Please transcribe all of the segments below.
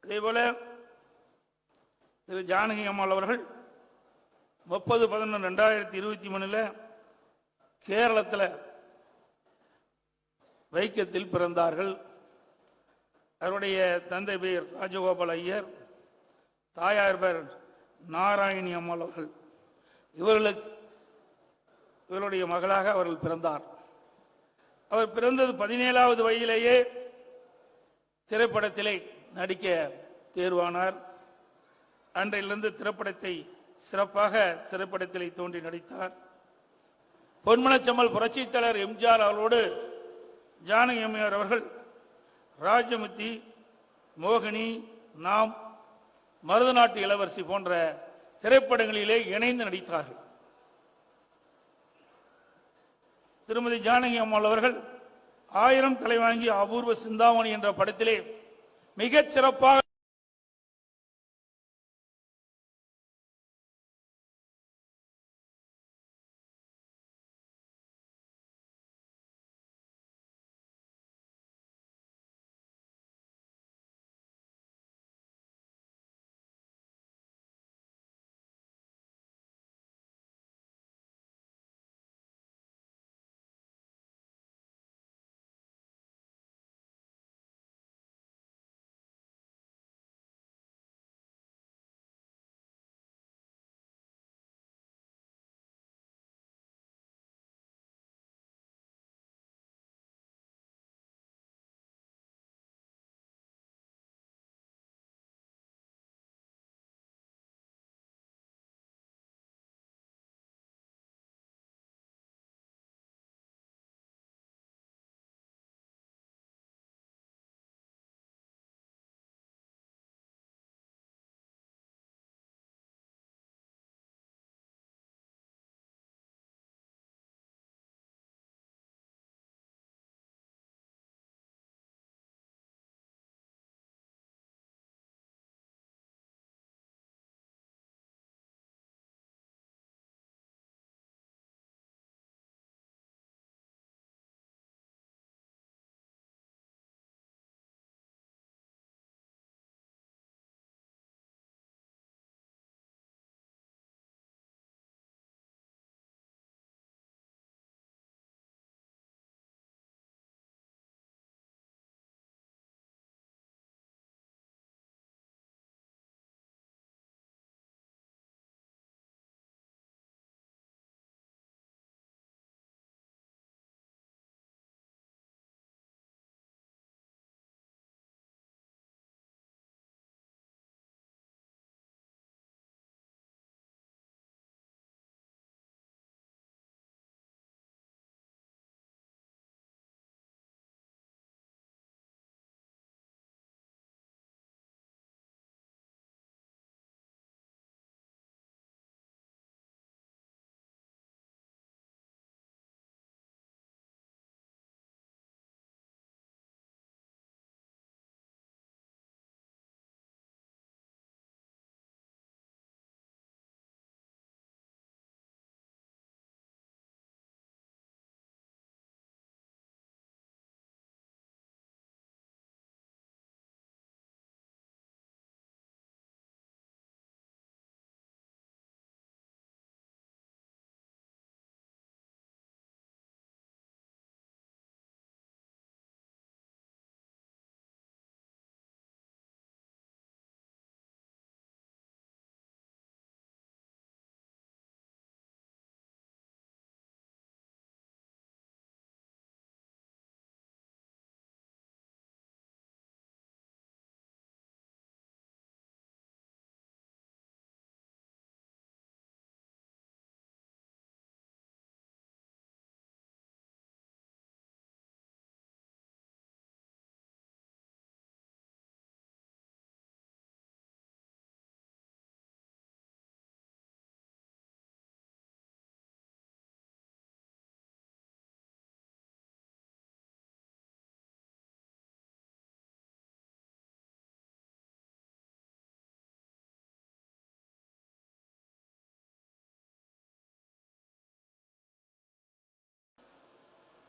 அதேபோல திரு ஜானகி அம்மாள் அவர்கள் 30/11/2023 கேரளத்தில் வைக்கத்தில் பிறந்தார்கள். அவருடைய தந்தை பெயர் ராஜகோபால் ஐயர், தாயார் பெயர் நாராயணி அம்மாள் அவர்கள். இவருடைய மகளாக அவர்கள் பிறந்தார். அவர் பிறந்தது 17வது வயதிலேயே திரைப்படத்திலே நடிக்க தேர்வானார். அன்றையிலிருந்து சிறப்பாக திரைப்படத்திலே தோன்றி நடித்தார். பொன்மனச்செம்மல் புரட்சித் தலைவர் எம்ஜிஆர் அவர்களோடு ஜானகி அம்மையார் அவர்கள் ராஜமுத்தி, மோகினி, நாம், மருதநாட்டு இளவரசி போன்ற திரைப்படங்களிலே இணைந்து நடித்தார்கள். திருமதி ஜானகி அம்மாள் அவர்கள் 1000 தலைவாங்கி அபூர்வ சிந்தாமணி என்ற படத்திலே மிகச் சிறப்பாக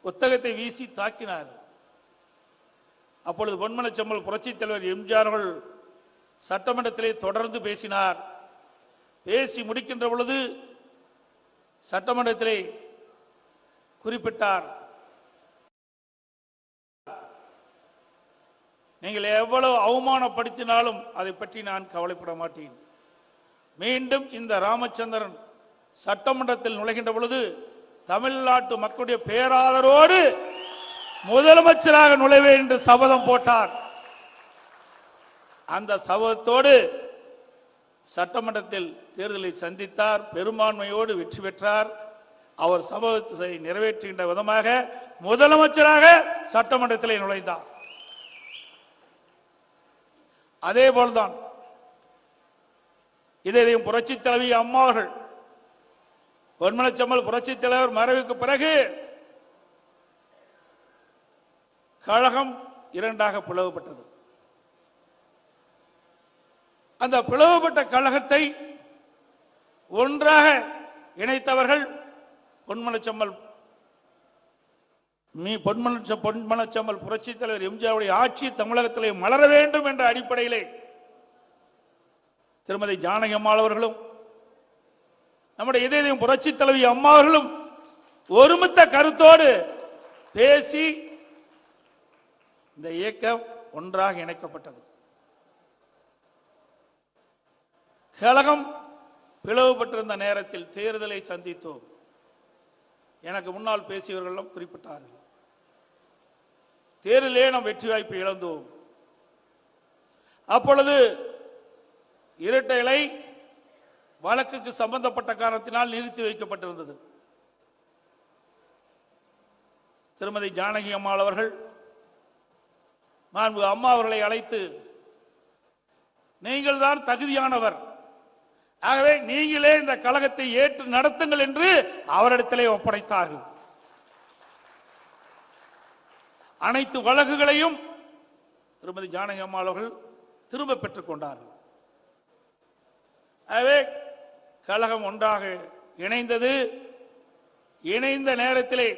புத்தகத்தை வீசி தாக்கினார். அப்பொழுது பொன்மனச்செம்மல் புரட்சித் தலைவர் எம்ஜிஆர் சட்டமன்றத்திலே தொடர்ந்து பேசினார். பேசி முடிக்கின்ற பொழுது சட்டமன்றத்திலே குறிப்பிட்டார், நீங்கள் எவ்வளவு அவமானப்படுத்தினாலும் அதை பற்றி நான் கவலைப்பட மாட்டேன். மீண்டும் இந்த ராமச்சந்திரன் சட்டமன்றத்தில் நுழைகின்ற பொழுது தமிழ்நாட்டு மக்களுடைய பேராதரோடு முதலமைச்சராக நுழைவேன் என்று சபதம் போட்டார். அந்த சபதத்தோடு சட்டமன்றத்தில் தேர்தலை சந்தித்தார். பெரும்பான்மையோடு வெற்றி பெற்றார். அவர் சபதத்தை நிறைவேற்றுகின்ற விதமாக முதலமைச்சராக சட்டமன்றத்தில் நுழைந்தார். அதே போல்தான் இதையும் புரட்சி தலைவி அம்மா அவர்கள், பொன்மனச்செம்மல் புரட்சி தலைவர் மறைவுக்கு பிறகு கழகம் இரண்டாக பிளவுபட்டது. அந்த பிளவுபட்ட கழகத்தை ஒன்றாக இணைத்தவர்கள் பொன்மனச்செம்மல் புரட்சி தலைவர் எம்ஜிஆருடைய ஆட்சி தமிழகத்திலே மலர வேண்டும் என்ற அடிப்படையிலே திருமதி ஜானகி அம்மாள் அவர்களும் நம்முடைய இதயம் புரட்சி தலைவி அம்மா அவர்களும் ஒருமித்த கருத்தோடு பேசி இந்த இயக்கம் ஒன்றாக இணைக்கப்பட்டது. கழகம் பிளவுபட்டிருந்த நேரத்தில் தேர்தலை சந்தித்தோம். எனக்கு முன்னால் பேசியவர்களும் குறிப்பிட்டார்கள், தேர்தலே நாம் வெற்றி வாய்ப்பை இழந்தோம். அப்பொழுது இரட்டை இலை வழக்குக்கு சம்பந்தப்பட்ட காரணத்தினால் நிறுத்தி வைக்கப்பட்டிருந்தது. திருமதி ஜானகி அம்மாள் அவர்கள் மாண்பு அம்மா அவர்களை அழைத்து, நீங்கள் தான் தகுதியானவர், ஆகவே நீங்களே இந்த கழகத்தை ஏற்று நடத்துங்கள் என்று அவரிடத்திலே ஒப்படைத்தார்கள். அனைத்து வழக்குகளையும் திருமதி ஜானகி அம்மாள் அவர்கள் திரும்ப பெற்றுக் கொண்டார்கள். ஆகவே கழகம் ஒன்றாக இணைந்தது. இணைந்த நேரத்திலே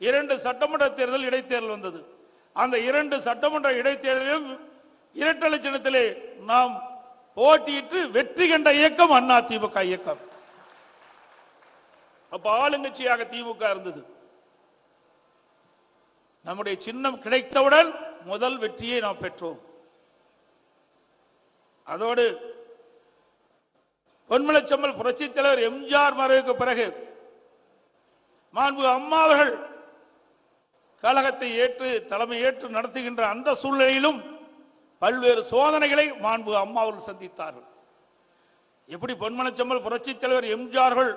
2 சட்டமன்ற தேர்தல் இடைத்தேர்தல் வந்தது. அந்த 2 சட்டமன்ற இடைத்தேர்தலிலும் இரட்டை சின்னத்திலே நாம் போட்டியிட்டு வெற்றி கண்ட இயக்கம் அண்ணா திமுக இயக்கம். அப்ப ஆளுங்கட்சியாக திமுக இருந்தது. நம்முடைய சின்னம் கிடைத்தவுடன் முதல் வெற்றியை நாம் பெற்றோம். அதோடு பொன்மனச்செம்மல் புரட்சி தலைவர் எம்ஜிஆர் மறைவுக்கு பிறகு மாண்பு அம்மா அவர்கள் கழகத்தை ஏற்று தலைமை ஏற்று நடத்துகின்ற அந்த சூழ்நிலையிலும் பல்வேறு சோதனைகளை மாண்பு அம்மா அவர்கள் சந்தித்தார்கள். எப்படி பொன்மனச்செம்மல் புரட்சி தலைவர் எம்ஜிஆர்கள்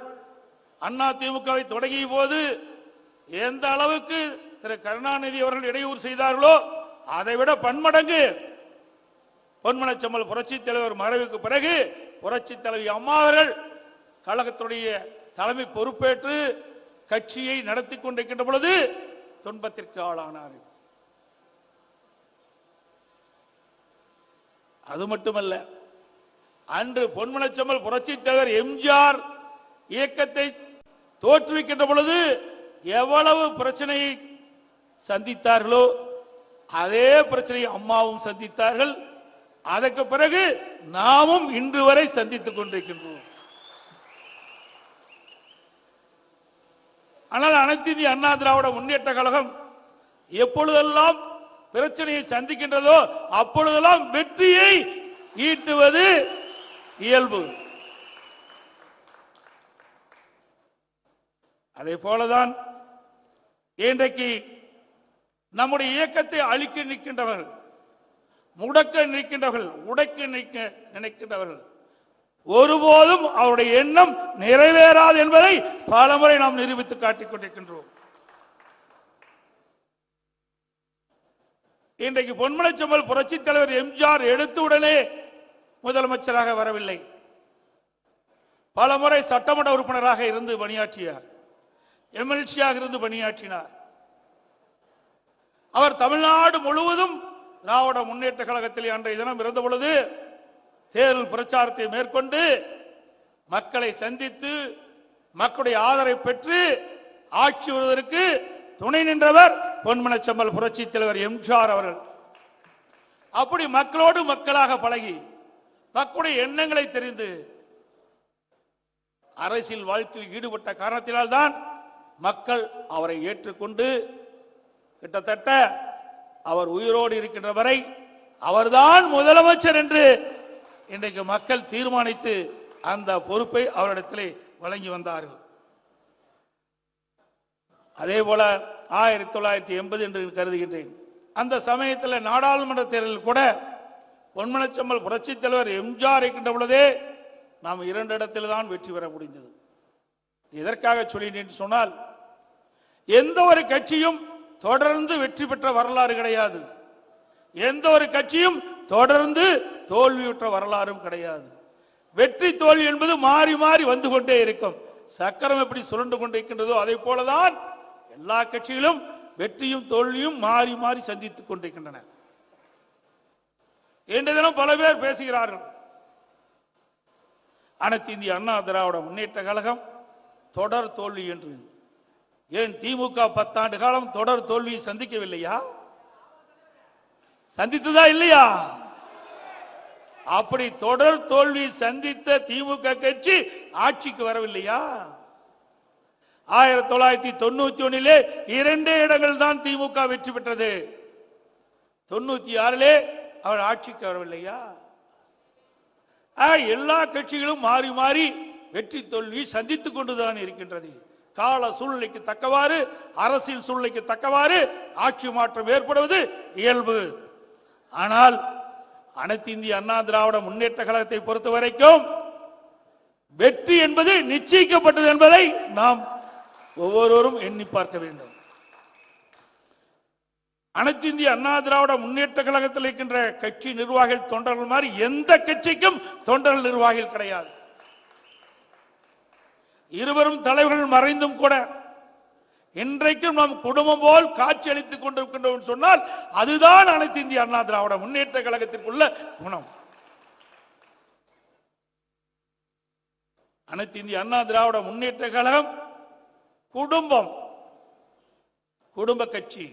அண்ணா திமுகவை தொடங்கிய போது எந்த அளவுக்கு திரு கருணாநிதி அவர்கள் இடையூறு செய்தார்களோ அதைவிட பன்மடங்கு பொன்மனச்செம்மல் புரட்சி தலைவர் மறைவுக்கு பிறகு புரட்சி தலைவி அம்மா அவர்கள் கழகத்துடைய தலைமை பொறுப்பேற்று கட்சியை நடத்தி கொண்டிருக்கின்ற பொழுது துன்பத்திற்கு ஆளானார். அது மட்டுமல்ல, அன்று பொன்மனச்செம்மல் புரட்சி தலைவர் எம்ஜிஆர் இயக்கத்தை தோற்றுவிக்கின்ற பொழுது எவ்வளவு பிரச்சனையை சந்தித்தார்களோ அதே பிரச்சனையை அம்மாவும் சந்தித்தார்கள். அதற்கு பிறகு நாமும் இன்று வரை சந்தித்துக் கொண்டிருக்கின்றோம். ஆனால் அனைத்து இந்திய அண்ணா திராவிட முன்னேற்ற கழகம் எப்பொழுதெல்லாம் பிரச்சனையை சந்திக்கின்றதோ அப்பொழுதெல்லாம் வெற்றியை ஈட்டுவது இயல்பு. அதே போலதான் இன்றைக்கு நம்முடைய இயக்கத்தை அழிக்க நிற்கின்றவர்கள், முடக்க நிற்கின்றவர்கள், உடைக்க நினைக்கின்றவர்கள் ஒருபோதும் அவருடைய எண்ணம் நிறைவேறாது என்பதை பலமுறை நாம் நிரூபித்து காட்டிக் கொண்டிருக்கின்றோம். இன்றைக்கு பொன்மனச்செம்மல் புரட்சி தலைவர் எம்ஜிஆர் எடுத்தவுடனே முதலமைச்சராக வரவில்லை. பலமுறை சட்டமன்ற உறுப்பினராக இருந்து பணியாற்றினார், எம்எல்சியாக இருந்து பணியாற்றினார். அவர் தமிழ்நாடு முழுவதும் திராவிட முன்னேற்ற கழகத்தில் அன்றைய தினம் இருந்த பொழுது தேர்தல் பிரச்சாரத்தை மேற்கொண்டு மக்களை சந்தித்து மக்களுடைய ஆதரவை பெற்று ஆட்சி வருவதற்கு துணை நின்றவர் பொன்மனச்செம்மல் புரட்சி தலைவர் எம்ஜிஆர் அவர்கள். அப்படி மக்களோடு மக்களாக பழகி மக்களுடைய எண்ணங்களை தெரிந்து அரசியல் வாழ்க்கையில் ஈடுபட்ட காரணத்தினால்தான் மக்கள் அவரை ஏற்றுக்கொண்டு கிட்டத்தட்ட அவர் உயிரோடு இருக்கின்ற வரை அவர்தான் முதலமைச்சர் என்று இன்றைக்கு மக்கள் தீர்மானித்து அந்த பொறுப்பை அவரிடத்திலே வழங்கி வந்தார்கள். அதே போல 1980 என்று கருதுகின்றேன். அந்த சமயத்தில் நாடாளுமன்ற தேர்தலில் கூட பொன்மனச்செம்மல் புரட்சி தலைவர் எம்ஜிஆர் இருக்கின்ற பொழுதே நாம் 2 இடத்தில் தான் வெற்றி பெற முடிந்தது. எதற்காக சொல்லினேன் சொன்னால், எந்த ஒரு கட்சியும் தொடர்ந்து வெற்றி பெற்ற வரலாறு கிடையாது. எந்த ஒரு கட்சியும் தொடர்ந்து தோல்வியுற்ற வரலாறும் கிடையாது. வெற்றி தோல்வி என்பது மாறி மாறி வந்து கொண்டே இருக்கும். சக்கரம் எப்படி சுரண்டு கொண்டிருக்கின்றதோ அதை போலதான் எல்லா கட்சிகளும் வெற்றியும் தோல்வியும் மாறி மாறி சந்தித்துக் கொண்டிருக்கின்றன. இன்று தினம் பல பேர் பேசுகிறார்கள், அனைத்து இந்திய அண்ணா திராவிட முன்னேற்ற கழகம் தொடர் தோல்வி என்று. ஏன் திமுக 10 ஆண்டு காலம் தொடர் தோல்வியை சந்திக்கவில்லையா? சந்தித்ததா இல்லையா? அப்படி தொடர் தோல்வி சந்தித்த திமுக கட்சி ஆட்சிக்கு வரவில்லையா? 1991 2 இடங்கள் தான் திமுக வெற்றி பெற்றது. 96 அவர் ஆட்சிக்கு வரவில்லையா? எல்லா கட்சிகளும் மாறி மாறி வெற்றி தோல்வி சந்தித்துக் கொண்டுதான் இருக்கின்றது. கால சூழ்நிலைக்கு தக்கவாறு, அரசியல் சூழ்நிலைக்கு தக்கவாறு ஆட்சி மாற்றம் ஏற்படுவது இயல்பு. ஆனால் அனைத்து இந்திய அண்ணா திராவிட முன்னேற்ற கழகத்தை பொறுத்த வரைக்கும் வெற்றி என்பது நிச்சயிக்கப்பட்டது என்பதை நாம் ஒவ்வொருவரும் எண்ணி பார்க்க வேண்டும். அனைத்து இந்திய அண்ணா திராவிட முன்னேற்ற கழகத்தில் இருக்கின்ற கட்சி நிர்வாகிகள் தொண்டர்கள் மாதிரி எந்த கட்சிக்கும் தொண்டர்கள் நிர்வாகிகள் கிடையாது. இருவரும் தலைவர்கள் மறைந்தும் கூட இன்றைக்கும் நாம் குடும்பம் போல் காட்சி அளித்துக் கொண்டிருக்கின்றோம் சொன்னால் அதுதான் அனைத்து இந்திய அண்ணா திராவிட முன்னேற்ற கழகத்திற்குள்ள குணம். அனைத்து இந்திய அண்ணா திராவிட முன்னேற்ற கழகம் குடும்பம், குடும்ப கட்சி.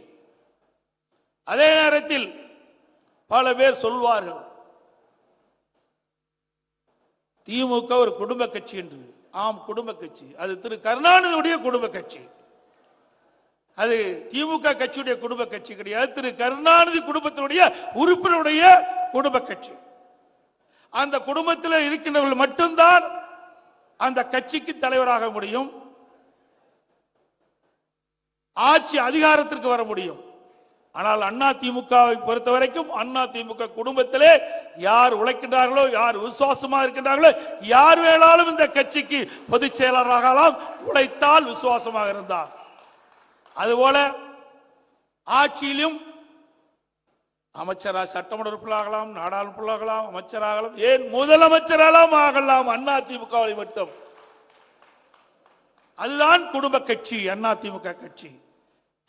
அதே நேரத்தில் பல பேர் சொல்வார்கள் திமுக ஒரு குடும்ப கட்சி என்று. ஆம், குடும்ப கட்சி. அது திரு கருணாநிதியுடைய குடும்ப கட்சி. அது திமுக கட்சியுடைய குடும்ப கட்சி கிடையாது. திரு கருணாநிதி குடும்பத்தினுடைய உறுப்பினருடைய குடும்ப கட்சி. அந்த குடும்பத்தில் இருக்கின்றவர்கள் மட்டும்தான் அந்த கட்சிக்கு தலைவராக முடியும், ஆட்சி அதிகாரத்திற்கு வர முடியும். ஆனால் அண்ணா திமுகவை பொறுத்த வரைக்கும் அண்ணா திமுக குடும்பத்திலே யார் உழைக்கின்றார்களோ, யார் விசுவாசமாக இருக்கின்றார்களோ, யார் வேணாலும் இந்த கட்சிக்கு பொதுச் செயலாளராகலாம், உழைத்தால் விசுவாசமாக இருந்தார். அதுபோல ஆட்சியிலும் அமைச்சராக, சட்டமன்ற உறுப்பினராகலாம், நாடாளுமன்றாகலாம், அமைச்சராகலாம், ஏன் முதலமைச்சராகலாம் ஆகலாம் அண்ணா திமுகவை மட்டும். அதுதான் குடும்ப கட்சி அண்ணா திமுக கட்சி.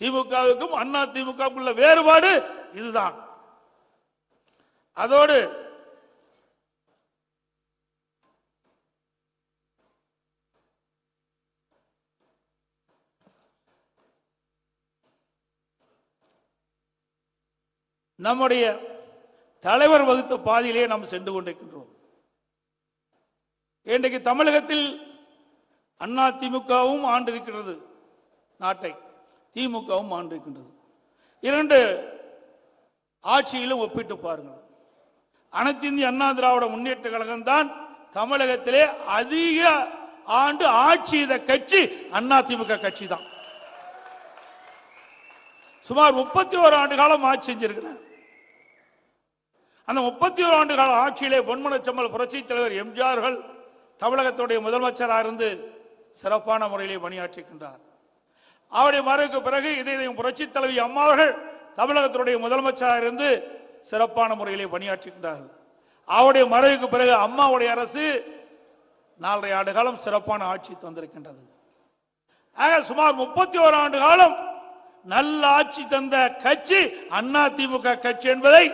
திமுகவுக்கும் அண்ணா திமுகவுக்கும் உள்ள வேறுபாடு இதுதான். அதோடு நம்முடைய தலைவர் வகுத்த பாதையிலே நாம் சென்று கொண்டிருக்கின்றோம். இன்றைக்கு தமிழகத்தில் அண்ணா திமுகவும் ஆண்டிருக்கிறது நாட்டை, திமுகவும் ஆண்டிருக்கின்றது. 2 ஆட்சியிலும் ஒப்பிட்டு பாருங்கள். அனைத்து இந்திய அண்ணா திராவிட முன்னேற்ற கழகம் தான் தமிழகத்திலே அதிக ஆண்டு ஆட்சி செய்த கட்சி அண்ணா திமுக கட்சி தான். சுமார் 31 ஆண்டு காலம் ஆட்சி செஞ்சிருக்கிறேன். அந்த 31 ஆண்டு கால ஆட்சியிலே பொன்மனச்செம்மல் புரட்சி தலைவர் எம்ஜிஆர்கள் தமிழகத்துடைய முதலமைச்சராக இருந்து சிறப்பான முறையிலே பணியாற்றுகின்றார். அவருடைய மறைவுக்கு பிறகு இதயம் புரட்சி தலைவி அம்மா அவர்கள் தமிழகத்தினுடைய முதலமைச்சராக இருந்து சிறப்பான முறையிலே பணியாற்றுகின்றார்கள். அவருடைய மறைவுக்கு பிறகு அம்மாவுடைய அரசு 4.5 ஆண்டு காலம் சிறப்பான ஆட்சி தந்திருக்கின்றது. ஆக சுமார் 31 ஆண்டு காலம் நல்ல ஆட்சி தந்த கட்சி அண்ணா திமுக கட்சி என்பதை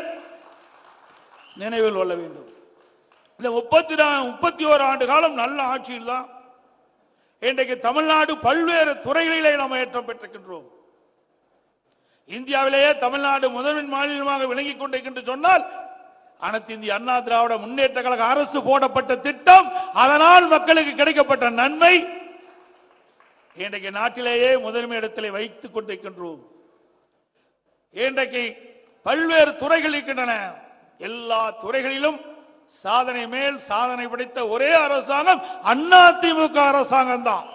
நினைவில் கொள்ள வேண்டும். இந்த 31 ஆண்டு காலம் நல்ல ஆட்சியில் தான் இன்றைக்கு தமிழ்நாடு பல்வேறு துறைகளிலே நாம் ஏற்றம் பெற்றிருக்கின்றோம். இந்தியாவிலேயே தமிழ்நாடு முதன்மை மாநிலமாக விளங்கிக் கொண்டிருக்கின்ற சொன்னால் அனைத்து இந்திய அண்ணா திராவிட முன்னேற்ற கழக அரசு போடப்பட்ட திட்டம், அதனால் மக்களுக்கு கிடைக்கப்பட்ட நன்மை இன்றைக்கு நாட்டிலேயே முதன்மை இடத்திலே வைத்துக் கொண்டிருக்கின்றோம். இன்றைக்கு பல்வேறு துறைகள் இருக்கின்றன. எல்லா துறைகளிலும் சாதனை மேல் சாதனை படைத்த ஒரே அரசாங்கம் அதிமுக அரசாங்கம் தான்.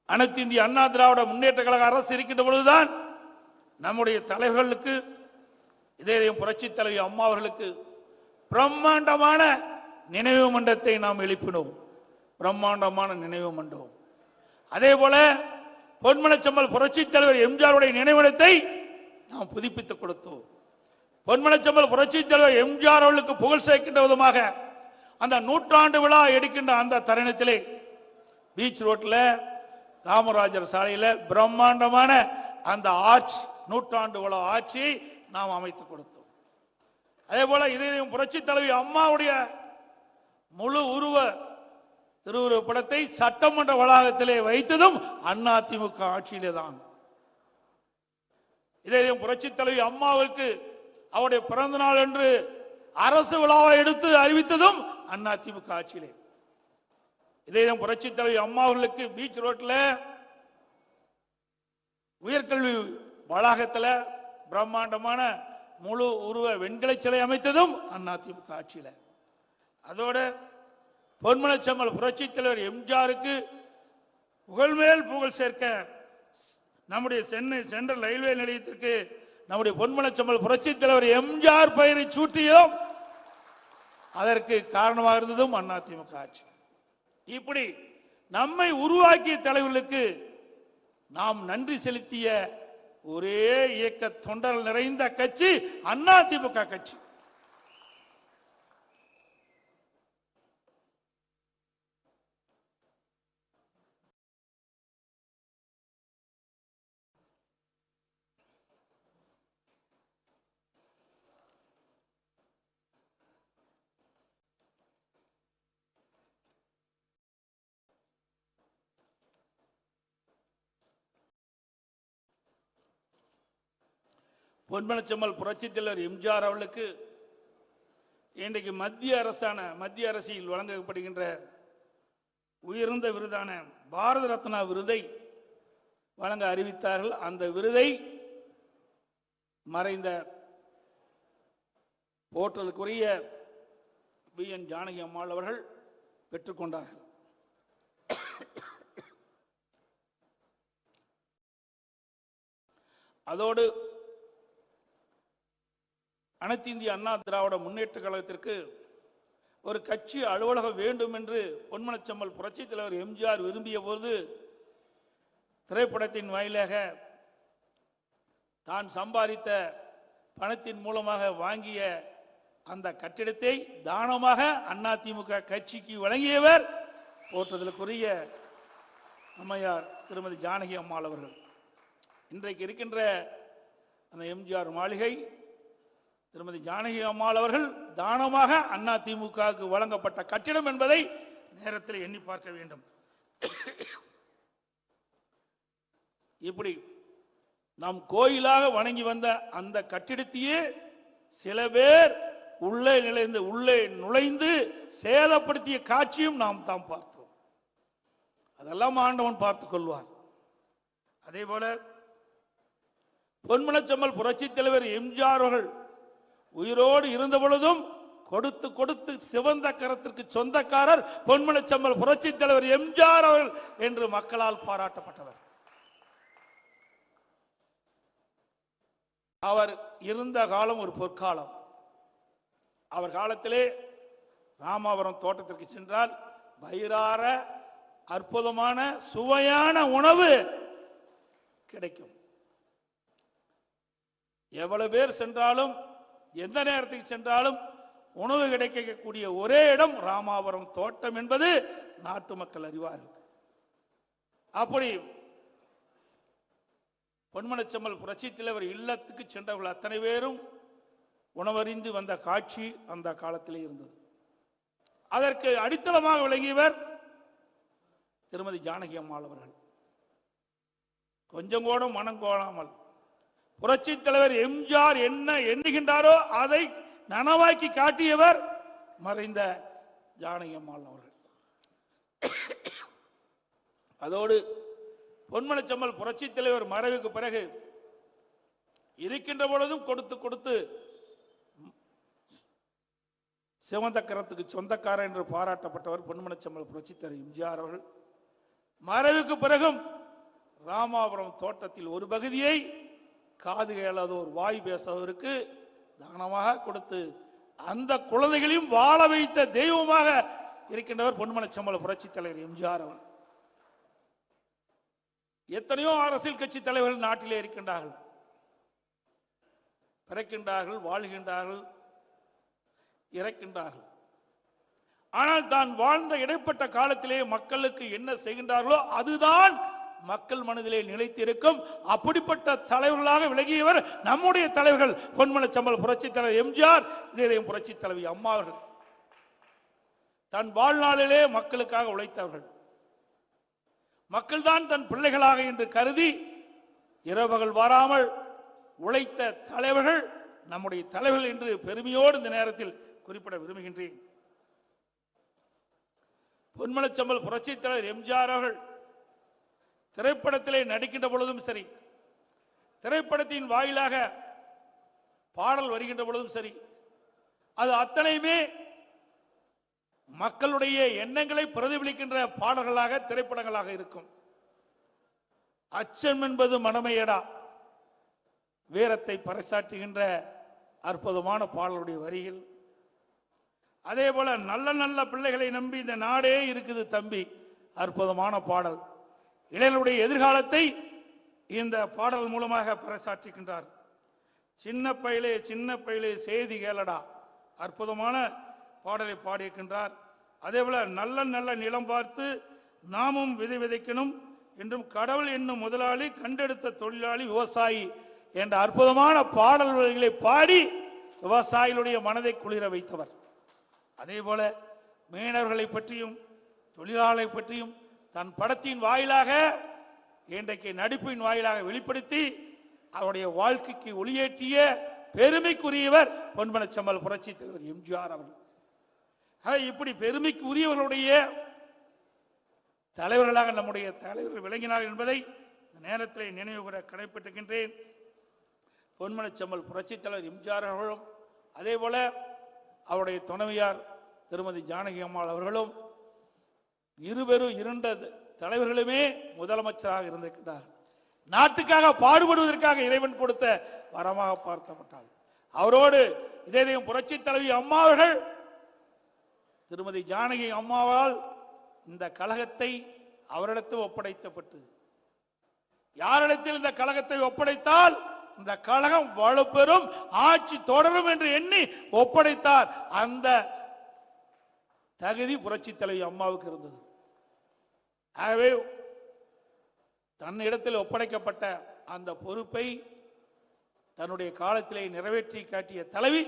அனைத்து இந்திய அண்ணா திராவிட முன்னேற்ற கழக அரசு இருக்கின்ற பொழுதுதான் நம்முடைய தலைவர்களுக்கு, இதயம் புரட்சி தலைவி அம்மா அவர்களுக்கு பிரம்மாண்டமான நினைவு மண்டபத்தை நாம் எழுப்பினோம். பிரம்மாண்டமான நினைவு மண்டபம். அதே போல பொன்மனச்செம்மல் புரட்சி தலைவர் எம்ஜிஆருடைய நினைவிடத்தை நாம் புதுப்பித்துக் கொடுத்தோம். பொன்மனச்செம்மல் புரட்சி தலைவர் எம்ஜிஆர் அவர்களுக்கு புகழ் சேர்க்கின்ற விதமாக அந்த 100 விழா எடுக்கின்ற அந்த தருணத்திலே பீச் ரோட்ல காமராஜர் சாலையில பிரம்மாண்டமான அந்த ஆர்ச் 100 விழா ஆட்சியை நாம் அமைத்துக் கொடுத்தோம். அதே போல இதயம் புரட்சி தலைவி அம்மாவுடைய முழு உருவ திருவுருவ படத்தை சட்டமன்ற வளாகத்திலே வைத்ததும் அதிமுக ஆட்சியிலே தான். இதயம் புரட்சி தலைவி அம்மாவுக்கு அவருடைய பிறந்த நாள் என்று அரசு விழாவை எடுத்து அறிவித்ததும் அதிமுக ஆட்சியிலே. இதயம் புரட்சி தலைவி அம்மா அவர்களுக்கு பீச் ரோட்ல உயர்கல்வி வளாகத்தில் பிரம்மாண்டமான முழு உருவ வெண்கல சிலை அமைத்ததும் அதிமுக ஆட்சியில. அதோட பொன்மனச்செம்மல் புரட்சி தலைவர் எம்ஜிஆருக்கு புகழ்மேல் புகழ் சேர்க்க நம்முடைய சென்னை சென்ட்ரல் ரயில்வே நிலையத்திற்கு நம்முடைய பொன்மனச்செம்மல் புரட்சி தலைவர் எம்ஜிஆர் பெயரை சூட்டியதும் அதற்கு காரணமாக இருந்ததும் அதிமுக ஆட்சி. இப்படி நம்மை உருவாக்கிய தலைவர்களுக்கு நாம் நன்றி செலுத்திய ஒரே இயக்க தொண்டர்கள் நிறைந்த கட்சி அதிமுக கட்சி. பொன்மனச்செம்மல் புரட்சி தலைவர் எம்ஜிஆர் அவர்களுக்கு இன்றைக்கு மத்திய அரசில் வழங்கப்படுகின்ற உயர்ந்த விருதான பாரத ரத்னா விருதை வழங்க அறிவித்தார்கள். அந்த விருதை மறைந்த போற்றலுக்குரிய BN ஜானகி அம்மாள் அவர்கள் பெற்றுக்கொண்டார்கள். அதோடு அனைத்து இந்திய அண்ணா திராவிட முன்னேற்ற கழகத்திற்கு ஒரு கட்சி அலுவலகம் வேண்டும் என்று பொன்மனச்செம்மல் புரட்சி தலைவர் எம்ஜிஆர் விரும்பிய போது திரைப்படத்தின் வாயிலாக தான் சம்பாதித்த பணத்தின் மூலமாக வாங்கிய அந்த கட்டிடத்தை தானமாக அதிமுக கட்சிக்கு வழங்கியவர் போற்றுதலுக்குரிய அம்மையார் திருமதி ஜானகி அம்மாள் அவர்கள். இன்றைக்கு இருக்கின்ற அந்த எம்ஜிஆர் மாளிகை திருமதி ஜானகி அம்மாள் அவர்கள் தானமாக அதிமுகவுக்கு வழங்கப்பட்ட கட்டிடம் என்பதை நேரத்தில் எண்ணி பார்க்க வேண்டும். இப்படி நாம் கோயிலாக வணங்கி வந்த அந்த கட்டிடத்தையே சில பேர் உள்ளே நுழைந்து சேதப்படுத்திய காட்சியும் நாம் தான் பார்த்தோம். அதெல்லாம் ஆண்டவன் பார்த்துக் கொள்வார். அதே போல பொன்மனச்செம்மல் புரட்சி தலைவர் எம்ஜிஆர் அவர்கள் உயிரோடு இருந்த பொழுதும் கொடுத்து கொடுத்து சிவந்த கரத்திற்கு சொந்தக்காரர் பொன்மனச்செம்மல் புரட்சி தலைவர் எம்ஜிஆர் அவர்கள் என்று மக்களால் பாராட்டப்பட்டவர். அவர் இருந்த காலம் ஒரு பொற்காலம். அவர் காலத்திலே ராமாவரம் தோட்டத்திற்கு சென்றால் வயிறார அற்புதமான சுவையான உணவு கிடைக்கும். எவ்வளவு பேர் சென்றாலும் எந்த நேரத்துக்கு சென்றாலும் உணவு கிடைக்கக்கூடிய ஒரே இடம் ராமாவரம் தோட்டம் என்பது நாட்டு மக்கள் அறிவார்கள். அப்படி பொன்மனச்செம்மல் புரட்சி தலைவர் இல்லத்துக்கு சென்றவர்கள் அத்தனை பேரும் உணவறிந்து வந்த காட்சி அந்த காலத்திலே இருந்தது. அதற்கு அடித்தளமாக விளங்கியவர் திருமதி ஜானகி அம்மாள் அவர்கள். கொஞ்சம் கூட மனம் கோணாமல் புரட்சி தலைவர் எம்ஜிஆர் என்ன எண்ணுகின்றாரோ அதை நனவாக்கி காட்டியவர் மறைந்த ஜானகி அம்மாள் அவர்கள். அதோடு பொன்மனச்செம்மல் புரட்சி தலைவர் மறைவுக்கு பிறகு இருக்கின்ற பொழுதும் கொடுத்து கொடுத்து சிவந்த கரத்துக்கு சொந்தக்காரர் என்று பாராட்டப்பட்டவர் பொன்மனச்செம்மல் புரட்சி தலைவர் எம்ஜிஆர் அவர்கள். மறைவுக்கு பிறகும் ராமாபுரம் தோட்டத்தில் ஒரு பகுதியை காது கேளாத ஒரு வாய் பேசுவதற்கு தானமாக கொடுத்து அந்த குழந்தைகளையும் வாழ வைத்த தெய்வமாக இருக்கின்றவர் பொன்மனச்செம்மல் புரட்சி தலைவர் எம்ஜிஆர் அவர்கள். எத்தனையோ அரசியல் கட்சி தலைவர்கள் நாட்டிலே இருக்கின்றார்கள், பிறக்கின்றார்கள், வாழ்கின்றார்கள், இறக்கின்றார்கள். ஆனால் தான் வாழ்ந்த இடைப்பட்ட காலத்திலே மக்களுக்கு என்ன செய்கின்றார்களோ அதுதான் மக்கள் மனதிலே நிலைத்திருக்கும். அப்படிப்பட்ட தலைவர்களாக விளங்கியவர் நம்முடைய தலைவர்கள் பொன்மனச்செம்மல் புரட்சி தலைவர் எம்ஜிஆர், இதயம் புரட்சி தலைவி அம்மா அவர்கள். தன் வாழ்நாளிலே மக்களுக்காக உழைத்தவர்கள். மக்கள் தான் தன் பிள்ளைகளாக என்று கருதி இரவுகள் வராமல் உழைத்த தலைவர்கள் நம்முடைய தலைவர்கள் என்று பெருமையோடு இந்த நேரத்தில் குறிப்பிட விரும்புகின்றேன். பொன்மனச்செம்மல் புரட்சி தலைவர் எம்ஜிஆர் அவர்கள் திரைப்படத்திலே நடிக்கின்ற பொழுதும் சரி, திரைப்படத்தின் வாயிலாக பாடல் வருகின்ற பொழுதும் சரி, அது அத்தனையுமே மக்களுடைய எண்ணங்களை பிரதிபலிக்கின்ற பாடல்களாக திரைப்படங்களாக இருக்கும். அச்சம் என்பது மனமையடா வீரத்தை பறைசாற்றுகின்ற அற்புதமான பாடலுடைய வரிகள். அதே போல நல்ல நல்ல பிள்ளைகளை நம்பி இந்த நாடே இருக்குது தம்பி, அற்புதமான பாடல். இளைஞருடைய எதிர்காலத்தை இந்த பாடல் மூலமாக பறைசாற்றுகின்றார். சின்ன பையிலே செய்தி கேளடா, அற்புதமான பாடலை பாடியிருக்கின்றார். அதே போல நல்ல நல்ல நிலம் பார்த்து நாமும் விதை விதைக்கணும் என்றும் கடவுள் என்னும் முதலாளி கண்டெடுத்த தொழிலாளி விவசாயி என்ற அற்புதமான பாடல்களை பாடி விவசாயிகளுடைய மனதை குளிர வைத்தவர். அதே போல மீனவர்களை பற்றியும் தொழிலாளர்களை பற்றியும் தன் படத்தின் வாயிலாக இன்றைக்கு நடிப்பின் வாயிலாக வெளிப்படுத்தி அவருடைய வாழ்க்கைக்கு ஒளியேற்றிய பெருமைக்குரியவர் பொன்மனச்செம்மல் புரட்சி தலைவர் எம்ஜிஆர் அவர்கள். இப்படி பெருமைக்கு உரியவர்களுடைய தலைவர்களாக நம்முடைய தலைவர்கள் விளங்கினார்கள் என்பதை நேரத்தில் நினைவு கூற கடைபிடிக்கின்றேன். பொன்மனச்செம்மல் புரட்சி தலைவர் எம்ஜிஆர் அவர்களும் அதே போல அவருடைய துணைவியார் திருமதி ஜானகி அம்மாள் அவர்களும் இருவரும் இரண்ட தலைவர்களுமே முதலமைச்சராக இருந்திருக்கிறார். நாட்டுக்காக பாடுபடுவதற்காக இறைவன் கொடுத்த வரமாக பார்க்கப்பட்டார். அவரோடு இதயம் புரட்சி தலைவி அம்மா அவர்கள் திருமதி ஜானகி அம்மாவால் இந்த கழகத்தை அவரிடத்தில் ஒப்படைக்கப்பட்டு, யாரிடத்தில் இந்த கழகத்தை ஒப்படைத்தால் இந்த கழகம் வலுப்பெறும், ஆட்சி தொடரும் என்று எண்ணி ஒப்படைத்தார். அந்த தகுதி புரட்சி தலைவி அம்மாவுக்கு இருந்தது. ஆகவே தன்னிடத்தில் ஒப்படைக்கப்பட்ட அந்த பொறுப்பை தன்னுடைய காலத்திலே நிறைவேற்றி காட்டிய தலைவி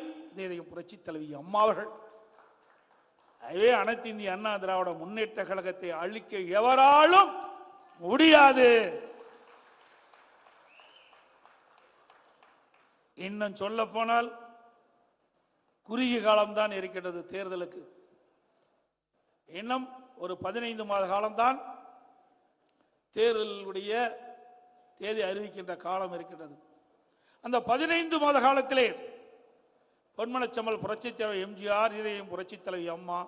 இதயம் புரட்சி தலைவி அம்மா அவர்கள். அதுவே அனைத்து இந்திய அண்ணா திராவிட முன்னேற்ற கழகத்தை அழிக்க எவராலும் முடியாது. இன்னும் சொல்ல போனால் குறுகிய காலம்தான் இருக்கின்றது. தேர்தலுக்கு இன்னும் ஒரு 15 மாத காலம்தான் தேர்தலுடைய தேதி அறிவிக்கின்ற காலம் இருக்கின்றது. அந்த 15 மாத காலத்திலே பொன்மனச்செம்மல் புரட்சி தலைவர் எம்ஜிஆர், இதயம் புரட்சி தலைவி அம்மா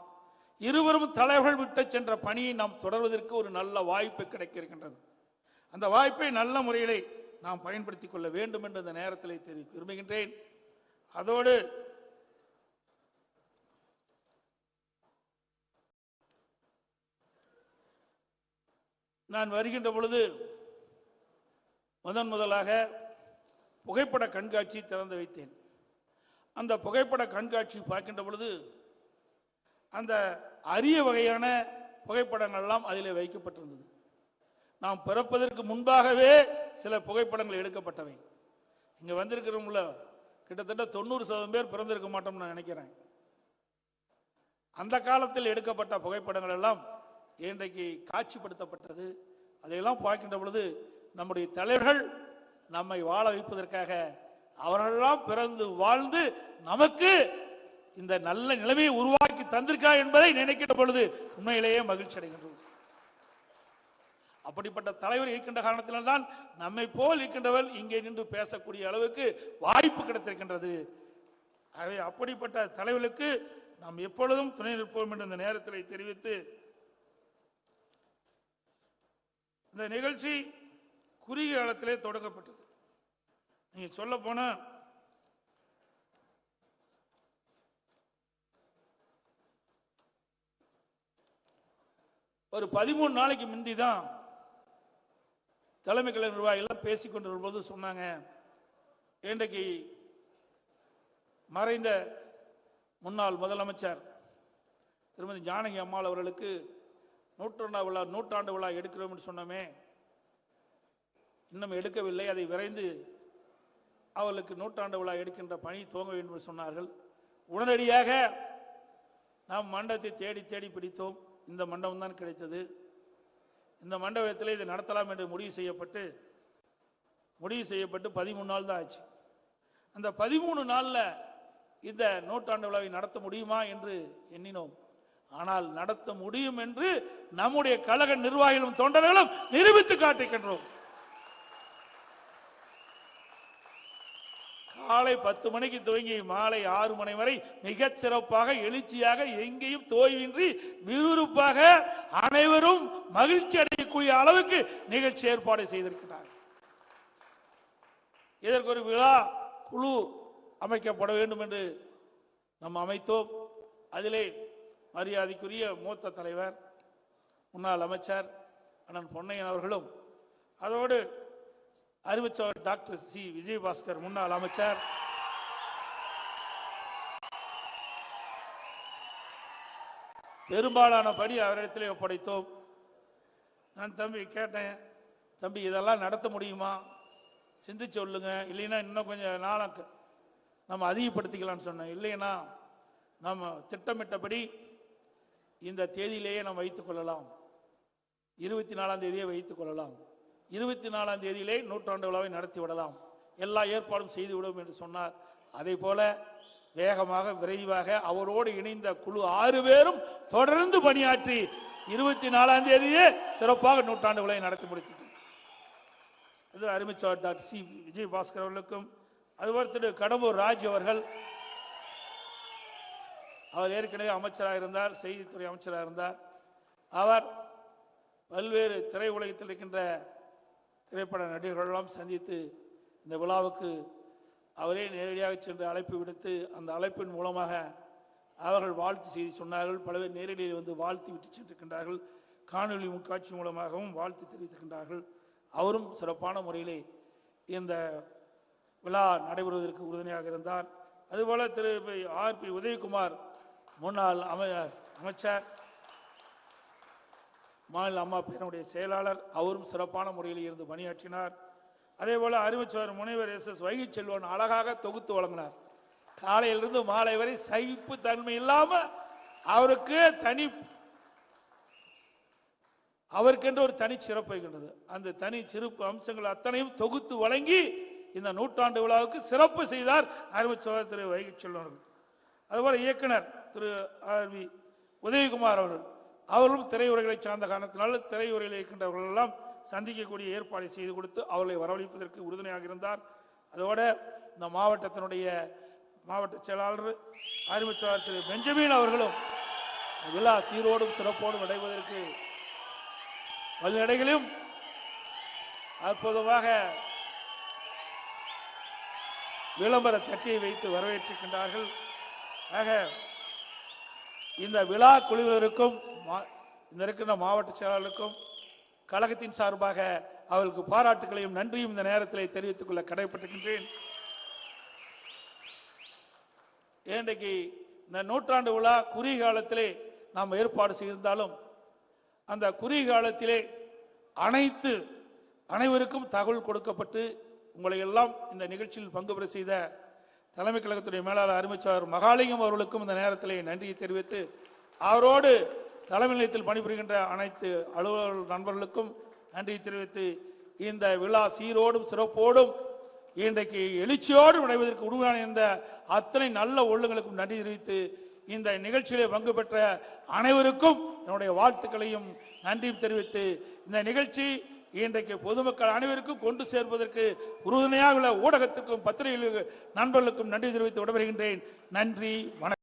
இருவரும் தலைவர்கள் விட்டு சென்ற பணியை நாம் தொடர்வதற்கு ஒரு நல்ல வாய்ப்பு கிடைக்கின்றது. அந்த வாய்ப்பை நல்ல முறையிலே நாம் பயன்படுத்திக் கொள்ள வேண்டும் என்று இந்த நேரத்தில் தெரிவிக்க விரும்புகின்றேன். அதோடு நான் வருகின்ற பொழுது முதலாக புகைப்பட கண்காட்சி திறந்து வைத்தேன். அந்த புகைப்பட கண்காட்சி பார்க்கின்ற பொழுது அந்த அரிய வகையான புகைப்படங்கள் எல்லாம் அதில் வைக்கப்பட்டிருந்தது. நாம் பிறப்பதற்கு முன்பாகவே சில புகைப்படங்கள் எடுக்கப்பட்டவை. இங்கே வந்திருக்கிறவங்கள கிட்டத்தட்ட 90% பேர் பிறந்திருக்க மாட்டோம்னு நான் நினைக்கிறேன். அந்த காலத்தில் எடுக்கப்பட்ட புகைப்படங்கள் எல்லாம் இன்றைக்கு காட்சிப்படுத்தப்பட்டது. அதையெல்லாம் பார்க்கின்ற பொழுது நம்முடைய தலைவர்கள் நம்மை வாழ வைப்பதற்காக அவர்களெல்லாம் பிறந்து வாழ்ந்து நமக்கு இந்த நல்ல நிலைமையை உருவாக்கி தந்திருக்கிறார் என்பதை நினைக்கின்ற பொழுது உண்மையிலேயே மகிழ்ச்சி அடைகின்றோம். அப்படிப்பட்ட தலைவர் இருக்கின்ற காரணத்தில்தான் நம்மை போல் இருக்கின்றவர் இங்கே நின்று பேசக்கூடிய அளவுக்கு வாய்ப்பு கிடைத்திருக்கின்றது. ஆகவே அப்படிப்பட்ட தலைவர்களுக்கு நாம் எப்பொழுதும் துணை நிற்போம் என்று இந்த நேரத்தில் தெரிவித்து, இந்த நிகழ்ச்சி குறுகிய காலத்திலே தொடங்கப்பட்டது. நீங்க சொல்ல போனா ஒரு 13 நாளைக்கு முந்தி தான் தலைமை கழக நிர்வாகிகள் பேசிக்கொண்டிருக்கும் போது சொன்னாங்க, இன்றைக்கு மறைந்த முன்னாள் முதலமைச்சர் திருமதி ஜானகி அம்மாள் அவர்களுக்கு நூற்றாண்டு விழா எடுக்கிறோம் என்று சொன்னோமே, இன்னும் எடுக்கவில்லை. அதை விரைந்து அவர்களுக்கு நூற்றாண்டு விழா எடுக்கின்ற பணி துவங்க வேண்டும் என்று சொன்னார்கள். உடனடியாக நாம் மண்டபத்தை தேடி தேடி பிடித்தோம். இந்த மண்டபம் தான் கிடைத்தது. இந்த மண்டபத்தில் இதை நடத்தலாம் என்று முடிவு செய்யப்பட்டு 13 நாள் தான் ஆச்சு. அந்த 13 நாளில் இந்த நூற்றாண்டு விழாவை நடத்த முடியுமா என்று எண்ணினோம். ஆனால் நடத்த முடியும் என்று நம்முடைய கழக நிர்வாகிகளும் தொண்டர்களும் நிரூபித்து காட்டுகின்றோம். காலை 10 மணிக்கு துவங்கி மாலை 6 மணி வரை மிக சிறப்பாக எழுச்சியாக எங்கேயும் தோய்வின்றி விறுவிறுப்பாக அனைவரும் மகிழ்ச்சி அடையக்கூடிய அளவுக்கு நிகழ்ச்சி ஏற்பாடு செய்திருக்கிறார். இதற்கு ஒரு விழா குழு அமைக்கப்பட வேண்டும் என்று நாம் அமைத்தோம். அதிலே மரியாதைக்குரிய மூத்த தலைவர் முன்னாள் அமைச்சர் அண்ணன் பொன்னையன் அவர்களும், அதோடு அறிவிச்சவர் டாக்டர் சி விஜயபாஸ்கர் முன்னாள் அமைச்சர், பெரும்பாலான பணி அவரிடத்திலே ஒப்படைத்தோம். நான் தம்பி கேட்டேன், தம்பி இதெல்லாம் நடத்த முடியுமா, சிந்திச்சு சொல்லுங்க, இல்லைன்னா இன்னும் கொஞ்சம் நாளாக நம்ம அதிகப்படுத்திக்கலாம்னு சொன்னேன். இல்லைன்னா நம்ம திட்டமிட்டபடி இந்த தேதியிலேயே நாம் வைத்துக் கொள்ளலாம், 24ஆம் தேதியே வைத்துக் கொள்ளலாம், 24ஆம் தேதியிலே நூற்றாண்டு விழாவை நடத்தி விடலாம், எல்லா ஏற்பாடும் செய்து விடும் என்று சொன்னார். அதே போல வேகமாக விரைவாக அவரோடு இணைந்த குழு 6 பேரும் தொடர்ந்து பணியாற்றி 24ஆம் தேதியே சிறப்பாக நூற்றாண்டு விழாவை நடத்தி முடித்தது. இது அறிவிச்சவர் டாக்டர் சி விஜயபாஸ்கர் அவர்களுக்கும், அதுபோல் திரு கடம்பூர் ராஜ் அவர்கள், அவர் ஏற்கனவே அமைச்சராக இருந்தார், செய்தித்துறை அமைச்சராக இருந்தார். அவர் பல்வேறு திரையுலகத்தில் இருக்கின்ற திரைப்பட நடிகர்களெல்லாம் சந்தித்து இந்த விழாவுக்கு அவரே நேரடியாக சென்று அழைப்பு விடுத்து அந்த அழைப்பின் மூலமாக அவர்கள் வாழ்த்து செய்தி சொன்னார்கள். பல பேர் நேரடியில் வந்து வாழ்த்து விட்டு சென்றிருக்கின்றார்கள். காணொலி காட்சி மூலமாகவும் வாழ்த்து தெரிவித்திருக்கின்றார்கள். அவரும் சிறப்பான முறையிலே இந்த விழா நடைபெறுவதற்கு உறுதுணையாக இருந்தார். அதுபோல திரு ஆர்.பி. உதயகுமார் முன்னாள் அமைச்சர், மாநில அம்மா பேரனுடைய செயலாளர், அவரும் சிறப்பான முறையில் இருந்து பணியாற்றினார். அதே போல அறிவிச்சவர் முனைவர் எஸ்.எஸ். வைகை செல்வன் அழகாக தொகுத்து வழங்கினார். காலையிலிருந்து மாலை வரை சகிப்பு தன்மை இல்லாம அவருக்கென்று ஒரு தனி சிறப்பு இருக்கின்றது. அந்த தனி சிறப்பு அம்சங்கள் அத்தனையும் தொகுத்து வழங்கி இந்த நூற்றாண்டு விழாவுக்கு சிறப்பு செய்தார் அறிவிச்சவர் திரு வைகை செல்வன். அதுபோல இயக்குனர் திரு ஆர்.வி. உதயகுமார் அவர்களும் திரையுறைகளை சார்ந்த காரணத்தினால் திரையுறையில் இருக்கின்றவர்கள் எல்லாம் சந்திக்கக்கூடிய ஏற்பாடு செய்து கொடுத்து அவர்களை வரவழைப்பதற்கு உறுதுணையாக இருந்தார். அதோட இந்த மாவட்டத்தினுடைய மாவட்ட செயலாளர் அறிவிச்சவர் திரு பெஞ்சமின் அவர்களும் விழா சீரோடும் சிறப்போடும் நடைபெறுவதற்கு வழிநடைகளையும் அற்புதமாக விளம்பர தட்டியை வைத்து வரவேற்றிருக்கின்றார்கள். ஆக இந்த விழா குழுவினருக்கும் இந்த இருக்கின்ற மாவட்ட செயலாளருக்கும் கழகத்தின் சார்பாக அவர்களுக்கு பாராட்டுகளையும் நன்றியும் இந்த நேரத்தில் தெரிவித்துக் கொள்ள கடமைப்பட்டிருக்கின்றேன். இன்றைக்கு இந்த நூற்றாண்டு விழா குறுகிய காலத்திலே நாம் ஏற்பாடு செய்திருந்தாலும் அந்த குறுகிய காலத்திலே அனைவருக்கும் தகவல் கொடுக்கப்பட்டு உங்களை எல்லாம் இந்த நிகழ்ச்சியில் பங்கு பெற செய்த தலைமை கழகத்துடைய மேலாளர் அறிவிச்சவர் மகாலிங்கம் அவர்களுக்கும் இந்த நேரத்திலே நன்றியை தெரிவித்து, அவரோடு தலைமை நிலையத்தில் பணிபுரிகின்ற அனைத்து அலுவலர்கள் நண்பர்களுக்கும் நன்றியை தெரிவித்து இந்த விழா சீரோடும் சிறப்போடும் இன்றைக்கு எழுச்சியோடு விளைவதற்கு உருவான இந்த அத்தனை நல்ல உள்ளங்களுக்கும் நன்றி தெரிவித்து இந்த நிகழ்ச்சியிலே பங்கு பெற்ற அனைவருக்கும் என்னுடைய வாழ்த்துக்களையும் நன்றியும் தெரிவித்து இந்த நிகழ்ச்சி இன்றைக்கு பொதுமக்கள் அனைவருக்கும் கொண்டு சேர்ப்பதற்கு உறுதுணையாக உள்ள ஊடகத்துக்கும் பத்திரிகை நண்பர்களுக்கும் நன்றி தெரிவித்து விடைபெறுகின்றேன். நன்றி, வணக்கம்.